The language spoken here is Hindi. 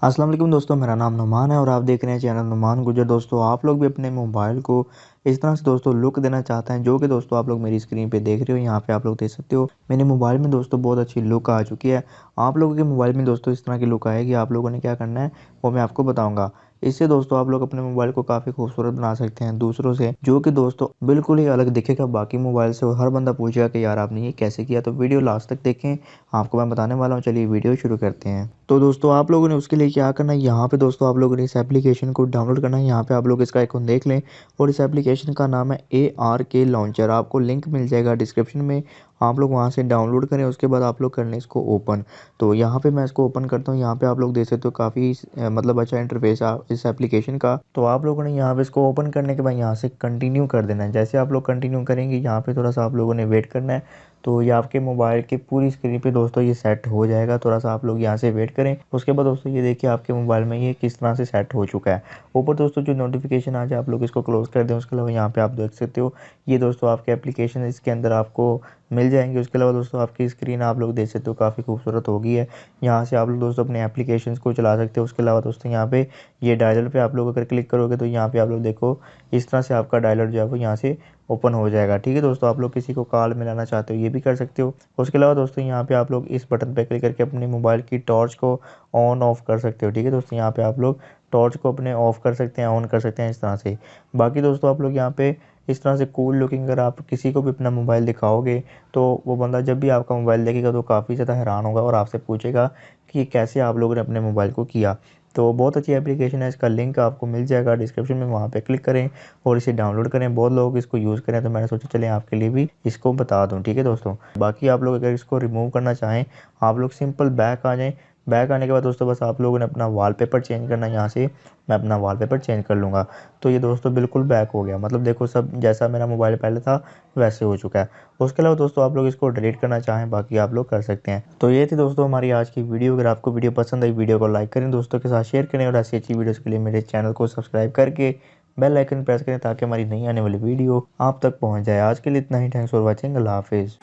अस्सलाम वालेकुम दोस्तों, मेरा नाम नुमान है और आप देख रहे हैं चैनल नुमान गुजर। दोस्तों आप लोग भी अपने मोबाइल को इस तरह से दोस्तों लुक देना चाहते हैं, जो कि दोस्तों आप लोग मेरी स्क्रीन पे देख रहे हो। यहाँ पे आप लोग देख सकते हो मेरे मोबाइल में दोस्तों बहुत अच्छी लुक आ चुकी है। आप लोगों के मोबाइल में दोस्तों इस तरह की लुक आएगी। आप लोगों ने क्या करना है वो मैं आपको बताऊंगा। इससे दोस्तों आप लोग अपने मोबाइल को काफ़ी खूबसूरत बना सकते हैं दूसरों से, जो कि दोस्तों बिल्कुल ही अलग दिखेगा बाकी मोबाइल से। और हर बंदा पूछेगा कि यार आपने ये कैसे किया। तो वीडियो लास्ट तक देखें, आपको मैं बताने वाला हूँ। चलिए वीडियो शुरू करते हैं। तो दोस्तों आप लोगों ने उसके लिए क्या करना है, यहाँ पे दोस्तों आप लोगों ने इस एप्लीकेशन को डाउनलोड करना है। यहाँ पे आप लोग इसका आइकन देख लें और इस एप्लीकेशन का नाम है ARK लॉन्चर। आपको लिंक मिल जाएगा डिस्क्रिप्शन में, आप लोग वहाँ से डाउनलोड करें। उसके बाद आप लोग कर लें इसको ओपन। तो यहाँ पे मैं इसको ओपन करता हूँ। यहाँ पे आप लोग देख सकते हो काफ़ी मतलब अच्छा इंटरफेस है इस एप्लीकेशन का। तो आप लोगों ने यहाँ पे इसको ओपन करने के बाद यहाँ से कंटिन्यू कर देना है। जैसे आप लोग कंटिन्यू करेंगे, यहाँ पे थोड़ा सा आप लोगों ने वेट करना है। तो ये आपके मोबाइल की पूरी स्क्रीन पे दोस्तों ये सेट हो जाएगा। थोड़ा सा आप लोग यहाँ से वेट करें। उसके बाद दोस्तों ये देखिए आपके मोबाइल में ये किस तरह से सेट हो चुका है। ऊपर दोस्तों जो नोटिफिकेशन आ जाए आप लोग इसको क्लोज कर दें। उसके अलावा यहाँ पे आप देख सकते हो ये दोस्तों आपके एप्लीकेशन इसके अंदर आपको मिल जाएंगे। उसके अलावा दोस्तों आपकी स्क्रीन आप लोग देख सकते हो काफ़ी खूबसूरत हो गई है। यहाँ से आप लोग दोस्तों अपने एप्लीकेशंस को चला सकते हो। उसके अलावा दोस्तों यहाँ पे ये डायलर पे आप लोग अगर क्लिक करोगे तो यहाँ पे आप लोग देखो इस तरह से आपका डायलर जो है वो यहाँ से ओपन हो जाएगा। ठीक है दोस्तों, आप लोग किसी को कॉल मिलाना चाहते हो ये भी कर सकते हो। उसके अलावा दोस्तों यहाँ पे आप लोग इस बटन पे क्लिक करके अपने मोबाइल की टॉर्च को ऑन ऑफ कर सकते हो। ठीक है दोस्तों, यहाँ पे आप लोग टॉर्च को अपने ऑफ कर सकते हैं, ऑन कर सकते हैं इस तरह से। बाकी दोस्तों आप लोग यहाँ पे इस तरह से कूल लुकिंग अगर आप किसी को भी अपना मोबाइल दिखाओगे तो वो बंदा जब भी आपका मोबाइल देखेगा तो काफ़ी ज़्यादा हैरान होगा और आपसे पूछेगा कि ये कैसे आप लोगों ने अपने मोबाइल को किया। तो बहुत अच्छी एप्लीकेशन है, इसका लिंक आपको मिल जाएगा डिस्क्रिप्शन में, वहाँ पे क्लिक करें और इसे डाउनलोड करें। बहुत लोग इसको यूज़ करें तो मैंने सोचा चलें आपके लिए भी इसको बता दूं। ठीक है दोस्तों, बाकी आप लोग अगर इसको रिमूव करना चाहें आप लोग सिंपल बैक आ जाएं। बैक आने के बाद दोस्तों बस आप लोगों ने अपना वॉलपेपर चेंज करना है। यहाँ से मैं अपना वॉलपेपर चेंज कर लूँगा। तो ये दोस्तों बिल्कुल बैक हो गया, मतलब देखो सब जैसा मेरा मोबाइल पहले था वैसे हो चुका है। उसके अलावा दोस्तों आप लोग इसको डिलीट करना चाहें बाकी आप लोग कर सकते हैं। तो ये थी दोस्तों हमारी आज की वीडियो। अगर आपको वीडियो पसंद आई वीडियो को लाइक करें, दोस्तों के साथ शेयर करें और ऐसी अच्छी वीडियोज़ के लिए मेरे चैनल को सब्सक्राइब करके बेल आइकन प्रेस करें ताकि हमारी नई आने वाली वीडियो आप तक पहुंच जाए। आज के लिए इतना ही। Thanks for watching. अल्लाह हाफिज़।